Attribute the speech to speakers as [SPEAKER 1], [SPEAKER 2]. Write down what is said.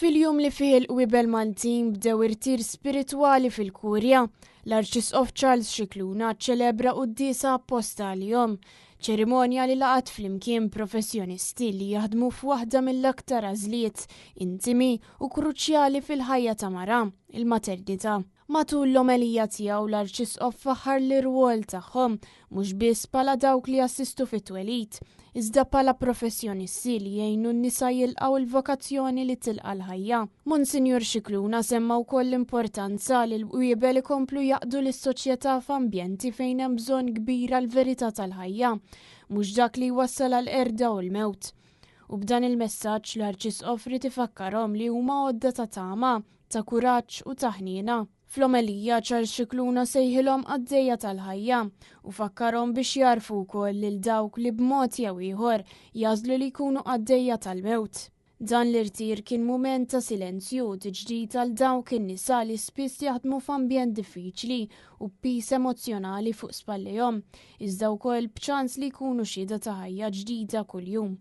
[SPEAKER 1] Fil-jum li fih il-qwiebel Maltin bdew irtir spiritwali fil-Kurja, l-Arċisqof Charles Scicluna ċċelebra qudiesa apposta għalihom, ċerimonja li laqat flimkien professjonisti li jaħdmu f'waħda mill-aktar għażliet intimi u kruċjali fil-ħajja ta' mara, il-maternità. Matul l-omelija tiegħu l-Arċisqof faħħar l-irwol tagħhom mhux biss bħala dawk li jassistu fit-twelid, iżda bħala professjonisti li jgħinu n-nisa jilqgħu l-vokazzjoni li tilqa' l-ħajja. Monsinjur Scicluna semma wkoll l-importanza li l-qwiebel ikomplu jaqdu lis-soċjetà f'ambjenti fejn hemm bżonn kbira l-verità tal-ħajja, mhux dak li jwassal għall-qerda u l-mewt. U b'dan il-messaġġ l-Arċisqof rid ifakkarhom li huma għodda ta' tama, ta' kuraġġ u ta' ħniena. Fl-omelija Charles Scicluna sejħilhom għaddejja tal-ħajja u fakkarhom biex jarfu wkoll lil dawk li b'mod jew ieħor jażlu li jkunu għaddejja tal-mewt. Dan l-irtir kien mument ta' silenzju u tiġdid għal dawk in-nisa li spiss jaħdmu f'ambjent diffiċli u b'piż emozjonali fuq spallejhom, iżda wkoll b'ċans li jkunu xhieda ta' ħajja ġdida kuljum.